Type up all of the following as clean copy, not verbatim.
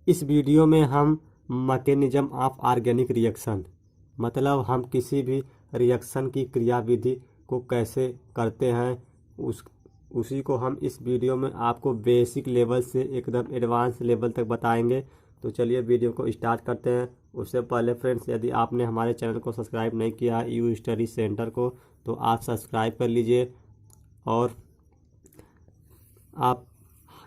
इस वीडियो में हम मैकेनिज्म ऑफ ऑर्गेनिक रिएक्शन मतलब हम किसी भी रिएक्शन की क्रियाविधि को कैसे करते हैं उसी को हम इस वीडियो में आपको बेसिक लेवल से एकदम एडवांस लेवल तक बताएंगे। तो चलिए वीडियो को स्टार्ट करते हैं। उससे पहले फ्रेंड्स, यदि आपने हमारे चैनल को सब्सक्राइब नहीं किया है यू स्टडी सेंटर को, तो आप सब्सक्राइब कर लीजिए। और आप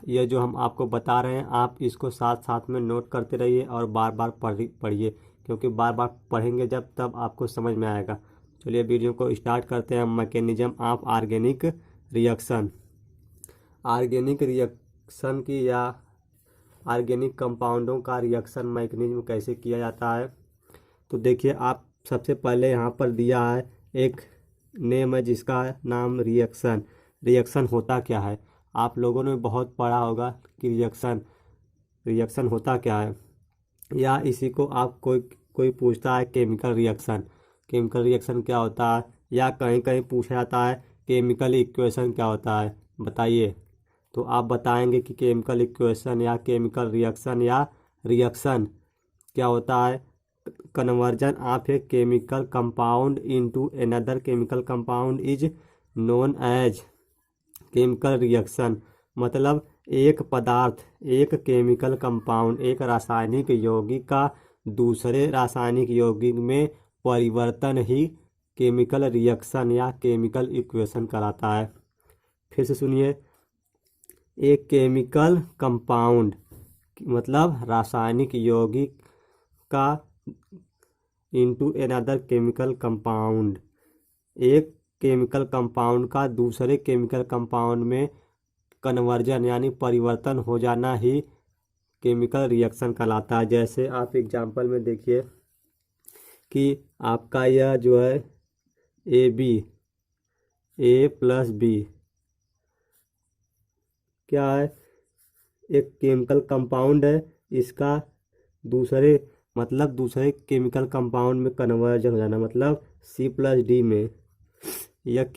ये जो हम आपको बता रहे हैं आप इसको साथ साथ में नोट करते रहिए और बार बार पढ़िए, क्योंकि बार बार पढ़ेंगे जब तब आपको समझ में आएगा। चलिए वीडियो को स्टार्ट करते हैं। Mechanism of organic reaction. Organic reaction की या ऑर्गेनिक कंपाउंडों का रिएक्शन मैकेनिज्म कैसे किया जाता है, तो देखिए आप सबसे पहले यहाँ पर दिया है एक नेम है जिसका नाम रिएक्शन। रिएक्शन होता क्या है, आप लोगों ने बहुत पढ़ा होगा कि रिएक्शन होता क्या है, या इसी को आप कोई पूछता है केमिकल रिएक्शन। केमिकल रिएक्शन क्या होता है, या कहीं कहीं पूछा जाता है केमिकल इक्वेशन क्या होता है, बताइए। तो आप बताएंगे कि केमिकल इक्वेशन या केमिकल रिएक्शन या रिएक्शन क्या होता है। Conversion of a chemical compound into another chemical compound is known as chemical reaction. मतलब एक पदार्थ, एक केमिकल कंपाउंड, एक रासायनिक यौगिक का दूसरे रासायनिक यौगिक में परिवर्तन ही केमिकल रिएक्शन या केमिकल इक्वेशन कहलाता है। फिर से सुनिए, एक केमिकल कंपाउंड मतलब रासायनिक यौगिक का इनटू अनदर केमिकल कंपाउंड, एक केमिकल कंपाउंड का दूसरे केमिकल कंपाउंड में कन्वर्जन यानी परिवर्तन हो जाना ही केमिकल रिएक्शन कहलाता है। जैसे आप एग्जांपल में देखिए कि आपका यह जो है ए प्लस बी क्या है, एक केमिकल कंपाउंड है, इसका दूसरे केमिकल कंपाउंड में कन्वर्जन हो जाना, मतलब सी प्लस डी में। यह एक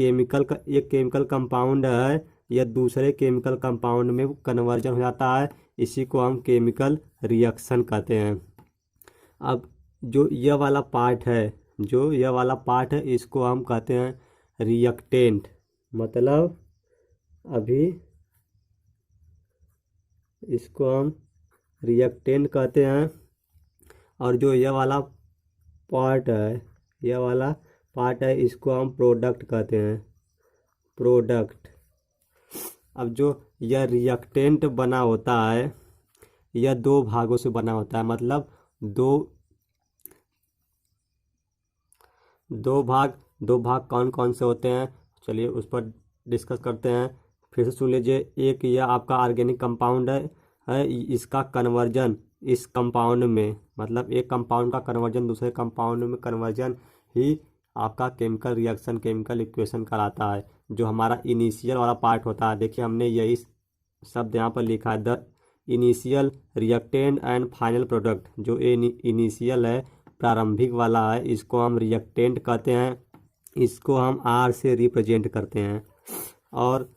केमिकल कंपाउंड है, यह दूसरे केमिकल कंपाउंड में कन्वर्जन हो जाता है, इसी को हम केमिकल रिएक्शन कहते हैं। अब जो यह वाला पार्ट है इसको हम कहते हैं रिएक्टेंट। मतलब अभी इसको हम रिएक्टेंट कहते हैं। और जो यह वाला पार्ट है इसको हम प्रोडक्ट कहते हैं, प्रोडक्ट। अब जो यह रिएक्टेंट बना होता है यह दो भागों से बना होता है, मतलब दो भाग कौन कौन से होते हैं, चलिए उस पर डिस्कस करते हैं। फिर से सुन लीजिए, एक यह आपका ऑर्गेनिक कंपाउंड है, इसका कन्वर्जन इस कंपाउंड में, मतलब एक कंपाउंड का कन्वर्जन दूसरे कंपाउंड में कन्वर्जन ही आपका केमिकल रिएक्शन, केमिकल इक्वेशन कहलाता है। जो हमारा इनिशियल वाला पार्ट होता है, देखिए हमने यही शब्द यहाँ पर लिखा है, the initial reactant and final product. जो इनिशियल है, प्रारंभिक वाला है, इसको हम रिएक्टेंट कहते हैं, इसको हम आर से रिप्रेजेंट करते हैं। और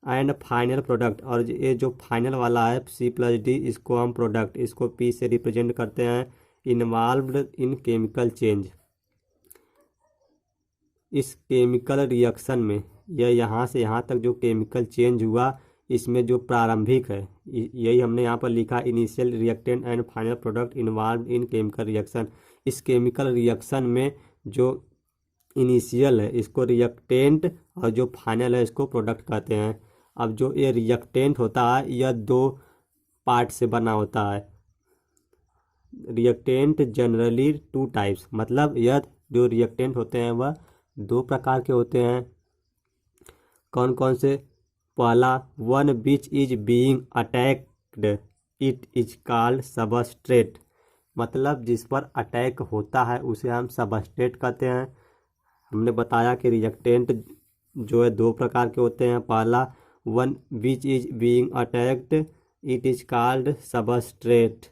एंड फाइनल प्रोडक्ट, और ये जो फाइनल वाला है सी प्लस डी, इसको हम प्रोडक्ट, इसको पी से रिप्रेजेंट करते हैं। इन्वॉल्व्ड इन केमिकल चेंज, इस केमिकल रिएक्शन में यह यहाँ से यहाँ तक जो केमिकल चेंज हुआ, इसमें जो प्रारंभिक है यही हमने यहाँ पर लिखा, initial reactant and final product involved in chemical reaction. इस केमिकल रिएक्शन में जो इनिशियल है इसको रिएक्टेंट और जो फाइनल है इसको प्रोडक्ट कहते हैं। अब जो ये रिएक्टेंट होता है यह दो पार्ट से बना होता है। रिएक्टेंट जनरली टू टाइप्स, मतलब यह जो रिएक्टेंट होते हैं वह दो प्रकार के होते हैं। कौन कौन से, पहला, one which is being attacked it is called substrate. मतलब जिस पर अटैक होता है उसे हम सबस्ट्रेट कहते हैं। हमने बताया कि रिएक्टेंट जो है दो प्रकार के होते हैं, पहला one which is being attacked it is called substrate,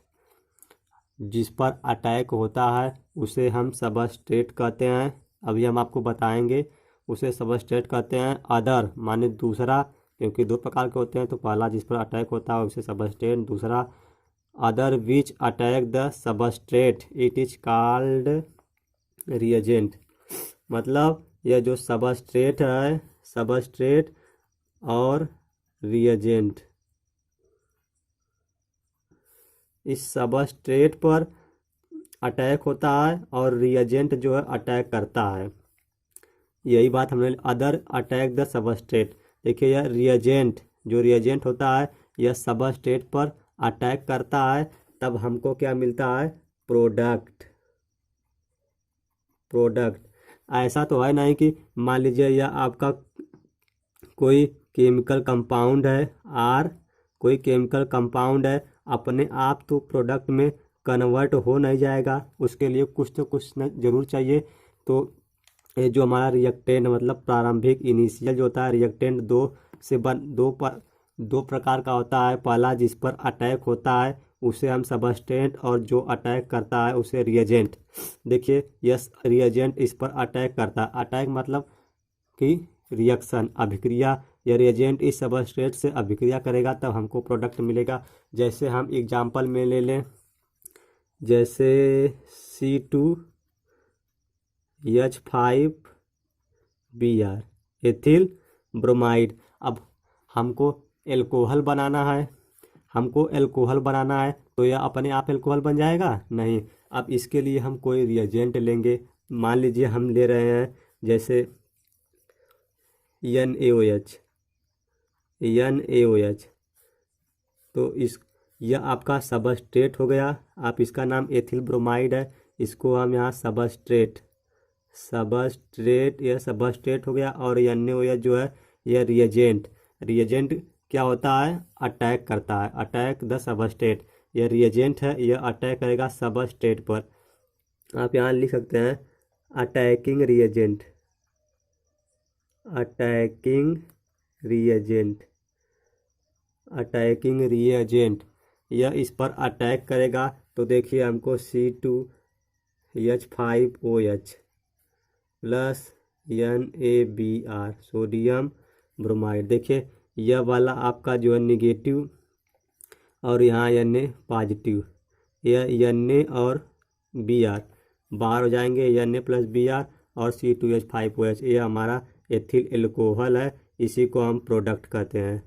जिस पर अटैक होता है उसे हम सबस्ट्रेट कहते हैं। अभी हम आपको बताएंगे, उसे सबस्ट्रेट कहते हैं। अदर माने दूसरा, क्योंकि दो प्रकार के होते हैं, तो पहला जिस पर अटैक होता है उसे सबस्ट्रेट, दूसरा other which attack the substrate it is called reagent. मतलब यह जो सबस्ट्रेट है, सबस्ट्रेट और रिएजेंट, इस सबस्ट्रेट पर अटैक होता है और रिएजेंट जो है अटैक करता है। यही बात हमने अदर अटैक द सबस्ट्रेट। देखिए यह रिएजेंट, जो रिएजेंट होता है यह सबस्ट्रेट पर अटैक करता है, तब हमको क्या मिलता है? प्रोडक्ट। प्रोडक्ट ऐसा तो है नहीं कि मान लीजिए यह आपका कोई केमिकल कंपाउंड है आर, कोई केमिकल कंपाउंड है, अपने आप तो प्रोडक्ट में कन्वर्ट हो नहीं जाएगा, उसके लिए कुछ तो कुछ न जरूर चाहिए। तो ये जो हमारा रिएक्टेंट मतलब प्रारंभिक इनिशियल जो होता है रिएक्टेंट दो प्रकार का होता है। पहला जिस पर अटैक होता है उसे हम सबस्टेंट, और जो अटैक करता है उसे रिएजेंट। देखिए यस, रिएजेंट इस पर अटैक करता है, अटैक मतलब कि रिएक्शन, अभिक्रिया। या रिएजेंट इस सबस्ट्रेट से अभिक्रिया करेगा तब हमको प्रोडक्ट मिलेगा। जैसे हम एग्जांपल में ले लें, जैसे C2H5Br एथिल ब्रोमाइड। अब हमको एल्कोहल बनाना है, हमको एल्कोहल बनाना है, तो यह अपने आप एल्कोहल बन जाएगा? नहीं। अब इसके लिए हम कोई रिएजेंट लेंगे। मान लीजिए हम ले रहे हैं जैसे NaOH, तो यह आपका सबस्ट्रेट हो गया। आप इसका नाम एथिल ब्रोमाइड है, इसको हम यहाँ सबस्ट्रेट यह सबस्ट्रेट हो गया। और NaOH जो है यह रिएजेंट। रिएजेंट क्या होता है? अटैक करता है, अटैक द सबस्ट्रेट। यह रिएजेंट है, यह अटैक करेगा सबस्ट्रेट पर। आप यहाँ लिख सकते हैं अटैकिंग रिएजेंट, अटैकिंग रिएजेंट। यह इस पर अटैक करेगा। तो देखिए हमको C2H5OH plus NaBr sodium bromide. देखिए यह वाला आपका जो है निगेटिव और यहाँ Na पॉजिटिव, यह Na और Br बाहर हो जाएंगे, Na प्लस Br और C2H5OH। ये हमारा एथिल एल्कोहल है, इसी को हम प्रोडक्ट कहते हैं।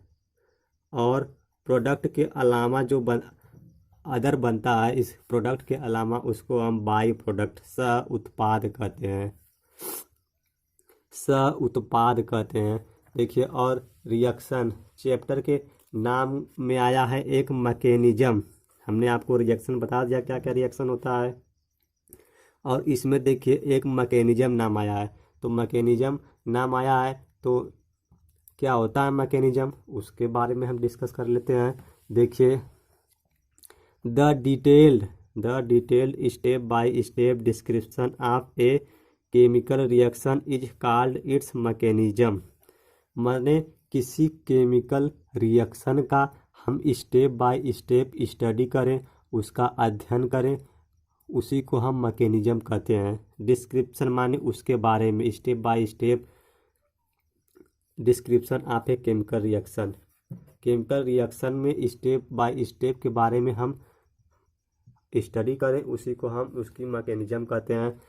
और प्रोडक्ट के अलावा जो अदर बनता है, इस प्रोडक्ट के अलावा उसको हम बाई प्रोडक्ट उत्पाद कहते हैं। देखिए और रिएक्शन चैप्टर के नाम में आया है एक मैकेनिज्म। हमने आपको रिएक्शन बता दिया क्या क्या रिएक्शन होता है, और इसमें देखिए एक मैकेनिज्म नाम आया है। तो मैकेनिज्म नाम आया है तो क्या होता है मैकेनिज्म, उसके बारे में हम डिस्कस कर लेते हैं। देखिए the detailed step by step description of a chemical reaction is called its mechanism. माने किसी केमिकल रिएक्शन का हम स्टेप बाय स्टेप स्टडी करें, उसका अध्ययन करें, उसी को हम मैकेनिज्म कहते हैं। डिस्क्रिप्शन माने उसके बारे में, step by step description of a chemical reaction. Chemical reaction में स्टेप बाय स्टेप के बारे में हम स्टडी करें, उसी को हम उसकी मैकेनिज्म कहते हैं।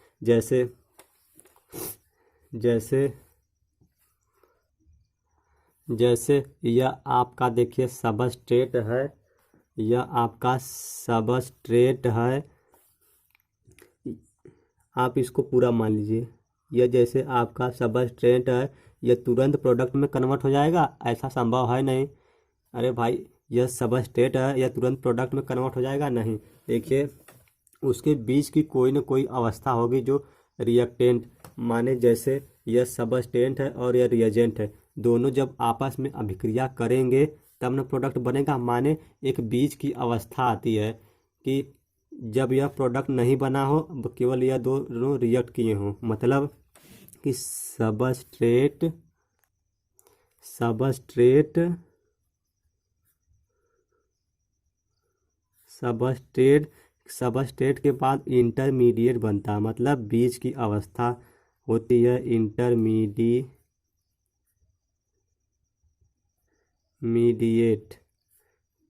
जैसे यह आपका देखिए सबस्ट्रेट है, यह आपका सबस्ट्रेट है, आप इसको पूरा मान लीजिए। यह जैसे आपका सबस्ट्रेट है, यह तुरंत प्रोडक्ट में कन्वर्ट हो जाएगा? ऐसा संभव है नहीं। अरे भाई यह सबस्ट्रेट है, यह तुरंत प्रोडक्ट में कन्वर्ट हो जाएगा? नहीं। देखिए उसके बीच की कोई ना कोई अवस्था होगी जो रिएक्टेंट, माने जैसे यह सबस्टेंट है और यह रिएजेंट है, दोनों जब आपस में अभिक्रिया करेंगे तब ना प्रोडक्ट बनेगा। माने एक बीच की अवस्था आती है कि जब यह प्रोडक्ट नहीं बना हो, केवल यह दोनों रिएक्ट किए हों, मतलब कि सबस्ट्रेट के बाद इंटरमीडिएट बनता है, मतलब बीच की अवस्था होती है इंटरमीडिएट,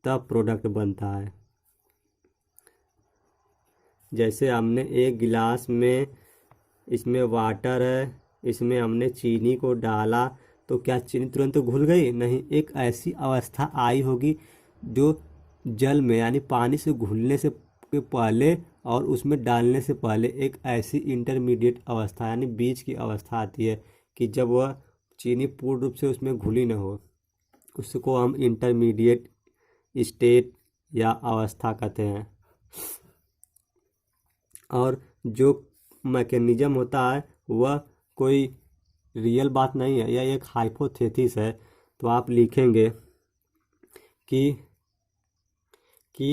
तब प्रोडक्ट बनता है। जैसे हमने एक गिलास में, इसमें वाटर है, इसमें हमने चीनी को डाला, तो क्या चीनी तुरंत तो घुल गई? नहीं, एक ऐसी अवस्था आई होगी जो जल में यानी पानी से घुलने से के पहले और उसमें डालने से पहले एक ऐसी इंटरमीडिएट अवस्था यानी बीच की अवस्था आती है कि जब वह चीनी पूर्ण रूप से उसमें घुली न हो, उसको हम इंटरमीडिएट स्टेट या अवस्था कहते हैं। और जो मैकेनिज्म होता है वह कोई रियल बात नहीं है, यह एक हाइपोथेसिस है। तो आप लिखेंगे कि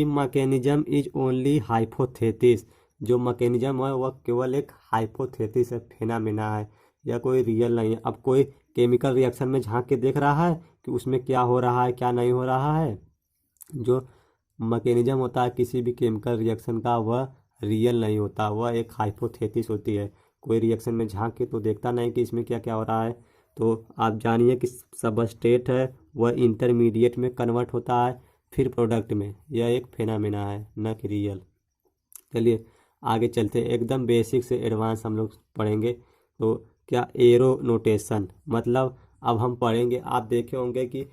मैकेनिज्म इज ओनली हाइपोथेसिस। जो मैकेनिज्म है वह केवल एक हाइपोथेसिस है, फेनामेना है, या कोई रियल नहीं है। अब कोई केमिकल रिएक्शन में झांक के देख रहा है कि उसमें क्या हो रहा है क्या नहीं हो रहा है। जो मैकेनिज्म होता है किसी भी केमिकल रिएक्शन का वह रियल नहीं होता, वह एक हाइपोथेसिस होती है। कोई रिएक्शन में झांक के तो देखता नहीं कि इसमें क्या क्या हो रहा है। तो आप जानिए कि सबस्ट्रेट है वह इंटरमीडिएट में कन्वर्ट होता है, फिर प्रोडक्ट में। यह एक फेनामेना है, न कि रियल। चलिए आगे चलते हैं, एकदम बेसिक से एडवांस हम लोग पढ़ेंगे। तो क्या एरो नोटेशन मतलब अब हम पढ़ेंगे। आप देखे होंगे कि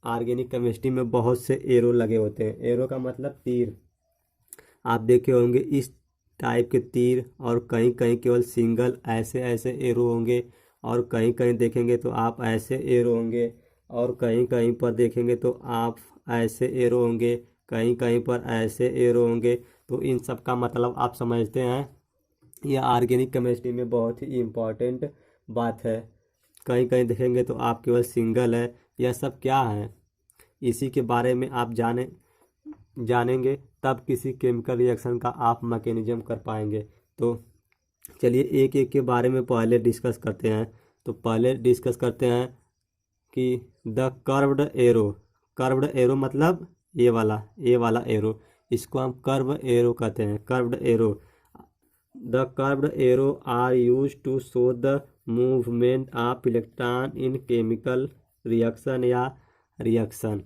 ऑर्गेनिक केमिस्ट्री में बहुत से एरो लगे होते हैं। एरो का मतलब तीर। आप देखे होंगे इस टाइप के तीर, और कहीं कहीं केवल सिंगल ऐसे ऐसे एरो होंगे, और कहीं कहीं देखेंगे तो आप ऐसे एरो होंगे, और कहीं कहीं पर देखेंगे तो आप ऐसे एरो होंगे, कहीं कहीं पर ऐसे एरो होंगे। तो इन सब का मतलब आप समझते हैं, यह ऑर्गेनिक केमिस्ट्री में बहुत ही इम्पॉर्टेंट बात है। कहीं कहीं देखेंगे तो आप केवल सिंगल है। यह सब क्या है, इसी के बारे में आप जानेंगे तब किसी केमिकल रिएक्शन का आप मैकेनिज्म कर पाएंगे। तो चलिए एक एक के बारे में पहले डिस्कस करते हैं। तो पहले डिस्कस करते हैं कि the curved arrow. Curved arrow मतलब ये वाला एरो, इसको हम कर्व एरो कहते हैं, curved arrow. The curved arrow are use to show the movement of electron in chemical reaction या रिएक्शन।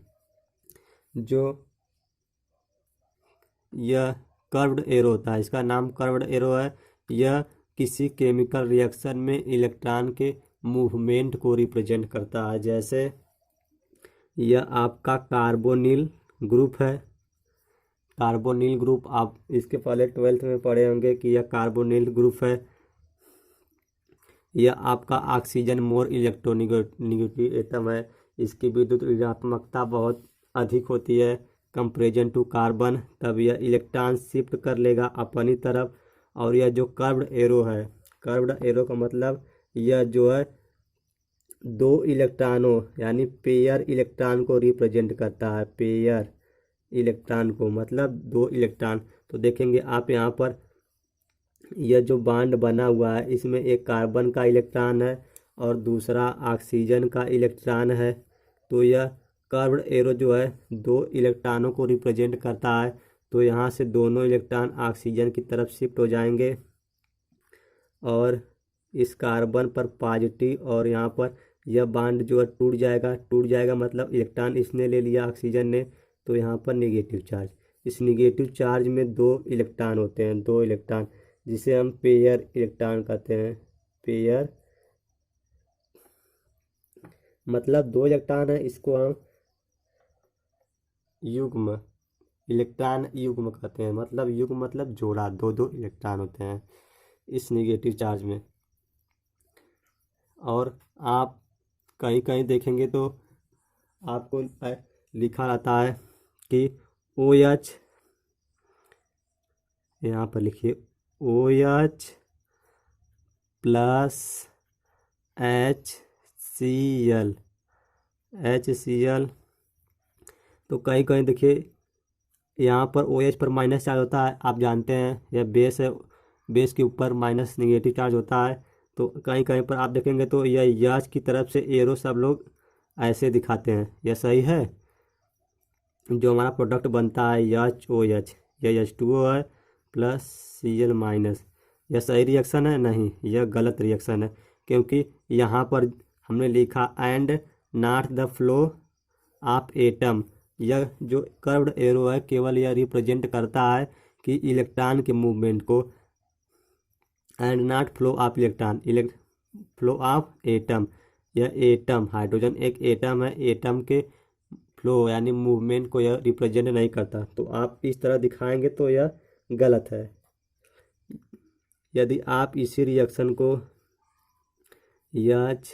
जो यह कर्व्ड एरो होता है, इसका नाम कर्व्ड एरो है। यह किसी केमिकल रिएक्शन में इलेक्ट्रॉन के मूवमेंट को रिप्रेजेंट करता है। जैसे यह आपका कार्बोनिल ग्रुप है। कार्बोनिल ग्रुप आप इसके पहले 12th में पढ़े होंगे कि यह कार्बोनिल ग्रुप है। यह आपका ऑक्सीजन मोर इलेक्ट्रोनिगेटिव एटम है। इसकी विद्युत ऋणात्मकता बहुत अधिक होती है कंपेरिजन टू कार्बन, तब यह इलेक्ट्रॉन शिफ्ट कर लेगा अपनी तरफ। और यह जो कर्व्ड एरो है, कर्व्ड एरो का मतलब यह जो है दो इलेक्ट्रॉनों यानी पेयर इलेक्ट्रॉन को रिप्रेजेंट करता है। पेयर इलेक्ट्रॉन को मतलब दो इलेक्ट्रॉन। तो देखेंगे आप यहाँ पर यह जो बांड बना हुआ है इसमें एक कार्बन का इलेक्ट्रॉन है और दूसरा ऑक्सीजन का इलेक्ट्रॉन है। तो यह कर्व्ड एरो जो है दो इलेक्ट्रॉनों को रिप्रेजेंट करता है। तो यहाँ से दोनों इलेक्ट्रॉन ऑक्सीजन की तरफ शिफ्ट हो जाएंगे, और इस कार्बन पर पॉजिटिव, और यहाँ पर यह बांड जो है टूट जाएगा मतलब इलेक्ट्रॉन इसने ले लिया ऑक्सीजन ने, तो यहाँ पर नेगेटिव चार्ज। इस नेगेटिव चार्ज में दो इलेक्ट्रॉन होते हैं, दो इलेक्ट्रॉन, जिसे हम पेयर इलेक्ट्रॉन कहते हैं। पेयर मतलब दो इलेक्ट्रॉन है, इसको हम युग्म इलेक्ट्रॉन युग्म कहते हैं। मतलब युग्म मतलब जोड़ा, दो दो इलेक्ट्रॉन होते हैं इस नेगेटिव चार्ज में। और आप कहीं कहीं देखेंगे तो आपको लिखा रहता है कि OH, यहाँ पर लिखिए OH प्लस HCl। तो कहीं कहीं देखिए यहाँ पर OH पर माइनस चार्ज होता है, आप जानते हैं यह बेस है, बेस के ऊपर माइनस नेगेटिव चार्ज होता है। तो कहीं कहीं पर आप देखेंगे तो यह H की तरफ से एरो सब लोग ऐसे दिखाते हैं। यह सही है? जो हमारा प्रोडक्ट बनता है HOH, यह H2O है प्लस Cl माइनस। यह सही रिएक्शन है? नहीं, यह गलत रिएक्शन है, क्योंकि यहाँ पर हमने लिखा and not the flow of atom. यह जो कर्व्ड एरो है केवल यह रिप्रेजेंट करता है कि इलेक्ट्रॉन के मूवमेंट को and not flow of electron, flow of atom. यह एटम, हाइड्रोजन एक एटम है, एटम के फ्लो यानी मूवमेंट को यह रिप्रेजेंट नहीं करता। तो आप इस तरह दिखाएंगे तो यह गलत है। यदि आप इसी रिएक्शन को यच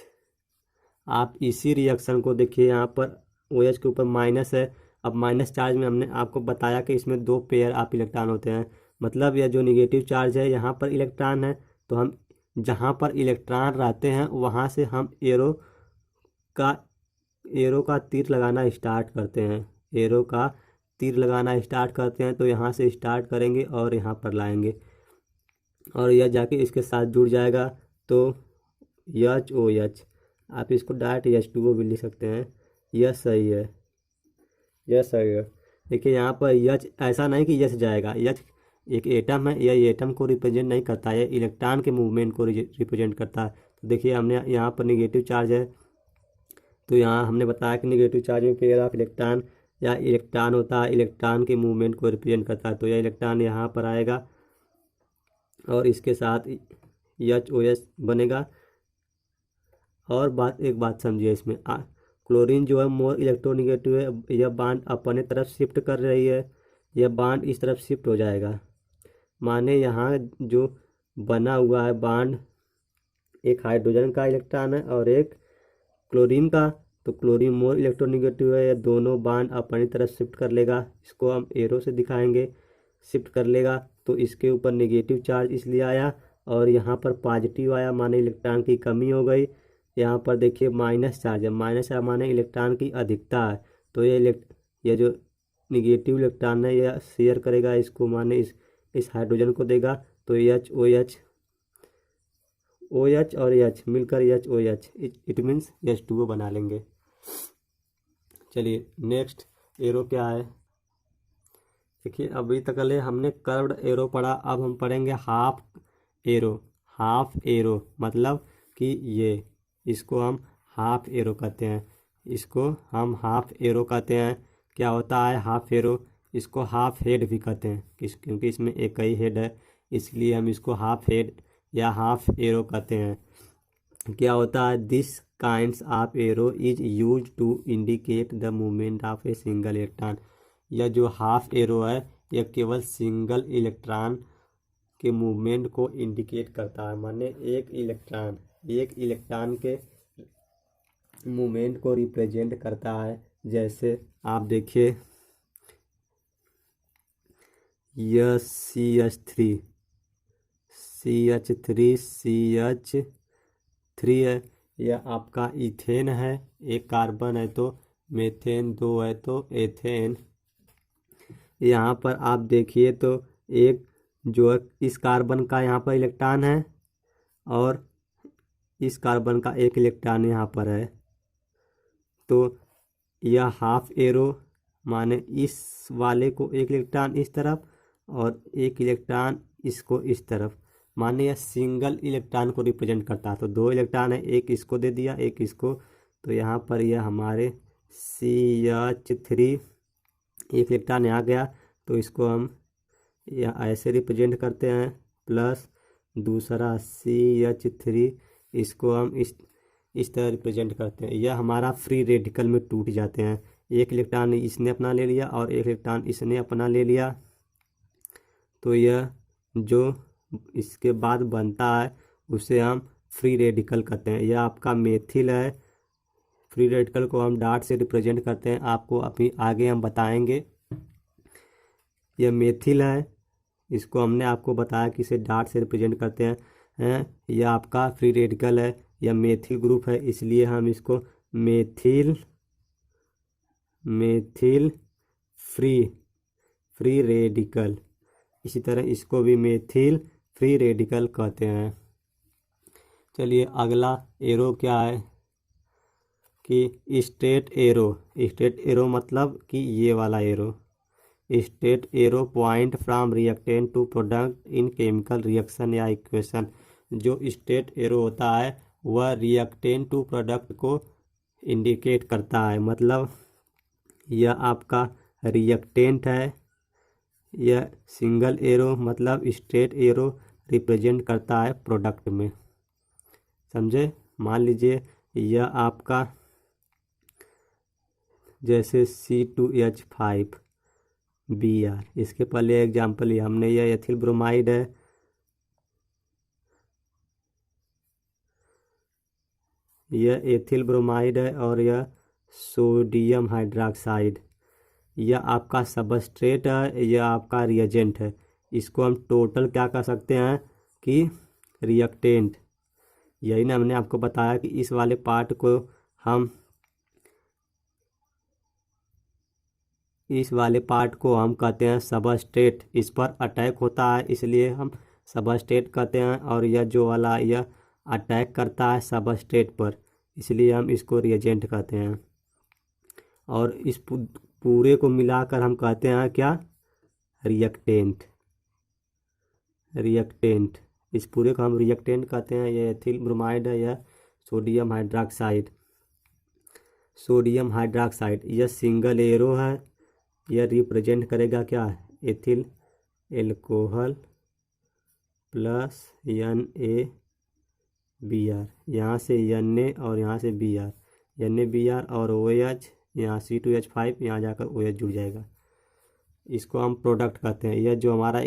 आप इसी रिएक्शन को देखिए, यहाँ पर OH के ऊपर माइनस है। अब माइनस चार्ज में हमने आपको बताया कि इसमें 2 पेयर ऑफ इलेक्ट्रॉन होते हैं, मतलब यह जो निगेटिव चार्ज है यहाँ पर इलेक्ट्रॉन है, तो हम जहाँ पर इलेक्ट्रॉन रहते हैं वहाँ से हम एरो का तीर लगाना स्टार्ट करते हैं, एरो का तीर लगाना स्टार्ट करते हैं। तो यहाँ से स्टार्ट करेंगे और यहाँ पर लाएंगे और यह जाके इसके साथ जुड़ जाएगा। तो OH, आप इसको डायरेक्ट H2O भी लिख सकते हैं। यह सही है, यह सही है। देखिए यहाँ पर H ऐसा नहीं कि H जाएगा, H एक एटम है, यह एटम को रिप्रेजेंट नहीं करता, यह इलेक्ट्रॉन के मूवमेंट को रिप्रेजेंट करता है। तो देखिए हमने यहाँ पर निगेटिव चार्ज है, तो यहाँ हमने बताया कि निगेटिव चार्ज में पेयर ऑफ इलेक्ट्रॉन या इलेक्ट्रॉन होता है, इलेक्ट्रॉन के मूवमेंट को रिप्रेजेंट करता है। तो यह इलेक्ट्रॉन यहाँ पर आएगा और इसके साथ OH बनेगा। और एक बात समझिए, इसमें क्लोरीन जो है मोर इलेक्ट्रोनिगेटिव है, यह बांड अपने तरफ शिफ्ट कर रही है, यह बांड इस तरफ शिफ्ट हो जाएगा। माने यहाँ जो बना हुआ है बांड, एक हाइड्रोजन का इलेक्ट्रॉन है और एक क्लोरीन का, तो क्लोरीन मोर इलेक्ट्रोनिगेटिव है, यह दोनों बांड अपनी तरफ शिफ्ट कर लेगा। इसको हम एरो से दिखाएंगे, शिफ्ट कर लेगा। तो इसके ऊपर नेगेटिव चार्ज इसलिए आया और यहाँ पर पॉजिटिव आया, माने इलेक्ट्रॉन की कमी हो गई। यहाँ पर देखिए माइनस चार्ज है, माइनस चार्ज माने इलेक्ट्रॉन की अधिकता है। तो ये जो निगेटिव इलेक्ट्रॉन है यह शेयर करेगा इसको, माने इस हाइड्रोजन को देगा। तो OH और H मिलकर OH, इट मीन्स H2O बना लेंगे। चलिए नेक्स्ट एरो क्या है। देखिए अभी तक हमने कर्व्ड एरो पढ़ा, अब हम पढ़ेंगे हाफ एरो। हाफ एरो मतलब कि ये, इसको हम हाफ एरो कहते हैं, इसको हम हाफ एरो कहते हैं। क्या होता है हाफ एरो? इसको हाफ हेड भी कहते हैं, क्योंकि इसमें एक ही हेड है, इसलिए हम इसको हाफ हेड या हाफ एरो कहते हैं। क्या होता है? This kinds of arrow is use to indicate the movement of a single electron. यह जो हाफ एरो है यह केवल सिंगल इलेक्ट्रॉन के मूवमेंट को इंडिकेट करता है, माने एक इलेक्ट्रॉन के मूवमेंट को रिप्रेजेंट करता है। जैसे आप देखिए यह CH3 है, यह आपका इथेन है, एक कार्बन है तो मेथेन, 2 है तो एथेन। यहाँ पर आप देखिए तो एक जो इस कार्बन का यहाँ पर इलेक्ट्रॉन है और इस कार्बन का एक इलेक्ट्रॉन यहाँ पर है, तो यह हाफ एरो माने इस वाले को एक इलेक्ट्रॉन इस तरफ और एक इलेक्ट्रॉन इसको इस तरफ, माने यह सिंगल इलेक्ट्रॉन को रिप्रेजेंट करता है। तो 2 इलेक्ट्रॉन है, एक इसको दे दिया एक इसको, तो यहाँ पर यह हमारे CH3 एक इलेक्ट्रॉन यहाँ गया, तो इसको हम ऐसे रिप्रेजेंट करते हैं, प्लस दूसरा CH3 इसको हम इस तरह रिप्रेजेंट करते हैं। यह हमारा फ्री रेडिकल में टूट जाते हैं, एक इलेक्ट्रॉन इसने अपना ले लिया और एक इलेक्ट्रॉन इसने अपना ले लिया, तो यह जो इसके बाद बनता है उसे हम फ्री रेडिकल कहते हैं। यह आपका मेथिल है, फ्री रेडिकल को हम डॉट से रिप्रेजेंट करते हैं, आपको अभी आगे हम बताएंगे। यह मेथिल है, इसको हमने आपको बताया कि इसे डॉट से रिप्रेजेंट करते हैं। यह आपका फ्री रेडिकल है, यह मेथिल ग्रुप है, इसलिए हम इसको मेथिल फ्री रेडिकल, इसी तरह इसको भी मेथिल फ्री रेडिकल कहते हैं। चलिए अगला एरो क्या है कि स्टेट एरो मतलब कि ये वाला arrow. State arrow point from reactant to product in chemical reaction या इक्वेशन। जो स्टेट एरो होता है वह रिएक्टेंट टू प्रोडक्ट को इंडिकेट करता है, मतलब यह आपका रिएक्टेंट है, यह सिंगल एरो मतलब स्ट्रेट एरो रिप्रेजेंट करता है प्रोडक्ट में, समझे। मान लीजिए यह आपका जैसे C2H5Br, इसके पहले एग्जांपल लिया हमने, यह एथिल ब्रोमाइड है, यह एथिल ब्रोमाइड है और यह सोडियम हाइड्रोक्साइड। यह आपका सबस्ट्रेट है, यह आपका रिएजेंट है। इसको हम टोटल क्या कर सकते हैं कि रिएक्टेंट। यही ना हमने आपको बताया कि इस वाले पार्ट को हम कहते हैं सबस्ट्रेट। इस पर अटैक होता है इसलिए हम सबस्ट्रेट कहते हैं, और यह जो वाला यह अटैक करता है सबस्ट्रेट पर, इसलिए हम इसको रिएजेंट कहते हैं। और इस पूरे को मिलाकर हम कहते हैं क्या, रिएक्टेंट। इस पूरे को हम रिएक्टेंट कहते हैं। यह एथिल ब्रोमाइड है, यह सोडियम हाइड्रोक्साइड। यह सिंगल एरो है, यह रिप्रेजेंट करेगा क्या, एथिल एल्कोहल प्लस NaBr, यहाँ से Na और यहाँ से Br, NaBr और OH, यहाँ C2H5, यहाँ जाकर OH जुड़ जाएगा। इसको हम प्रोडक्ट कहते हैं। यह जो हमारा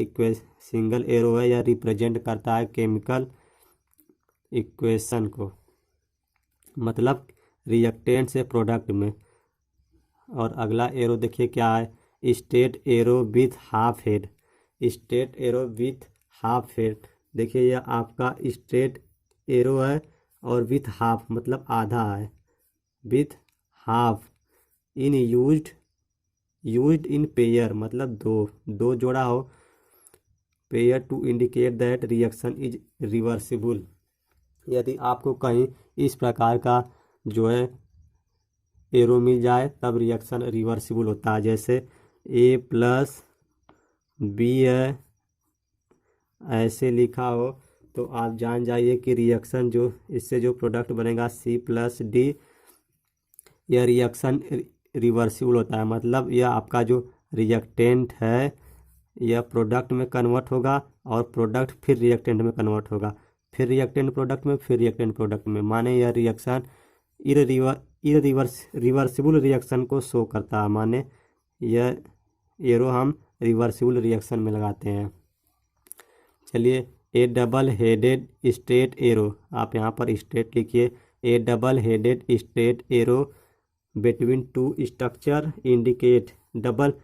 सिंगल एरो है, यह रिप्रेजेंट करता है केमिकल इक्वेशन को, मतलब रिएक्टेंट से प्रोडक्ट में। और अगला एरो देखिए क्या है, straight arrow with half head. देखिए यह आपका स्ट्रेट एरो है और विथ हाफ मतलब आधा है, with half. In used in pair मतलब दो जोड़ा हो, pair to indicate that reaction is reversible. यदि आपको कहीं इस प्रकार का जो है एरो मिल जाए तब रिएक्शन रिवर्सिबल होता है। जैसे A+B है, ऐसे लिखा हो तो आप जान जाइए कि रिएक्शन जो इससे जो प्रोडक्ट बनेगा C+D, यह रिएक्शन रिवर्सिबल होता है। मतलब यह आपका जो रिएक्टेंट है यह प्रोडक्ट में कन्वर्ट होगा और प्रोडक्ट फिर रिएक्टेंट में कन्वर्ट होगा, फिर रिएक्टेंट प्रोडक्ट में, फिर रिएक्टेंट प्रोडक्ट में। माने यह रिएक्शन रिवर्सिबल रिएक्शन को शो करता है। माने यह एरो हम रिवर्सिबल रिएक्शन में लगाते हैं। चलिए, ए डबल हेडेड स्ट्रेट एरो, आप यहाँ पर स्ट्रेट लिखिए, ए double headed straight arrow between to structure indicate double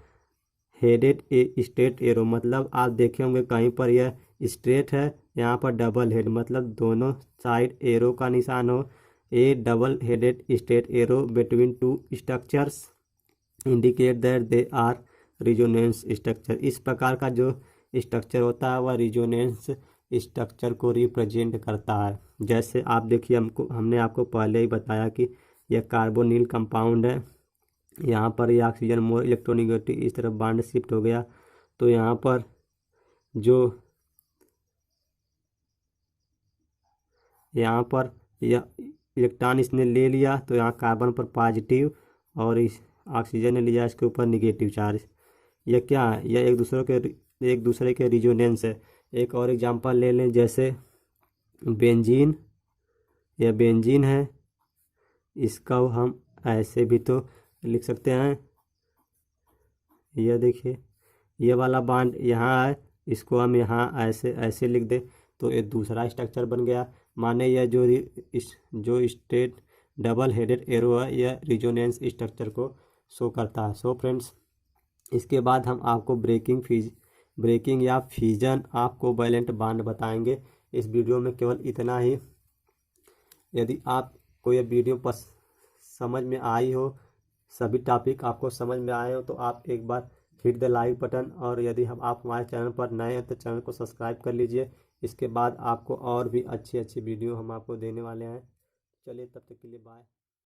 headed straight arrow. मतलब आप देखे होंगे कहीं पर यह स्ट्रेट है, यहाँ पर डबल हेड मतलब दोनों साइड एरो का निशान हो। A double headed straight arrow between two structures indicate that they are resonance structure. इस प्रकार का जो स्ट्रक्चर होता है वह रिजोनेंस स्ट्रक्चर को रिप्रेजेंट करता है। जैसे आप देखिए, हमने आपको पहले ही बताया कि यह कार्बोनिल कंपाउंड है, यहाँ पर यह ऑक्सीजन मोर इलेक्ट्रोनेगेटिव इस तरफ बॉन्ड शिफ्ट हो गया, तो यहाँ पर यह इलेक्ट्रॉन इसने ले लिया तो यहाँ कार्बन पर पॉजिटिव और इस ऑक्सीजन ने लिया इसके ऊपर निगेटिव चार्ज। यह क्या है, यह एक दूसरे के रिजोनेंस है। एक और एग्जांपल ले लें, जैसे बेंजीन, यह बेंजीन है, इसका हम ऐसे भी तो लिख सकते हैं। यह देखिए, ये वाला बॉन्ड यहाँ है, इसको हम यहाँ ऐसे लिख दें तो एक दूसरा स्ट्रक्चर बन गया। माने यह जो स्ट्रेट डबल हेडेड एरो है यह रिजोनेंस स्ट्रक्चर को शो करता है। सो फ्रेंड्स, इसके बाद हम आपको ब्रेकिंग या फ्यूजन ऑफ कोवैलेंट बॉन्ड बताएंगे। इस वीडियो में केवल इतना ही। यदि आपको यह वीडियो समझ में आई हो, सभी टॉपिक आपको समझ में आए हो, तो आप एक बार हिट द लाइक बटन, और यदि आप हमारे चैनल पर नए हैं तो चैनल को सब्सक्राइब कर लीजिए। इसके बाद आपको और भी अच्छी वीडियो हम आपको देने वाले हैं। चलिए, तब तक के लिए बाय।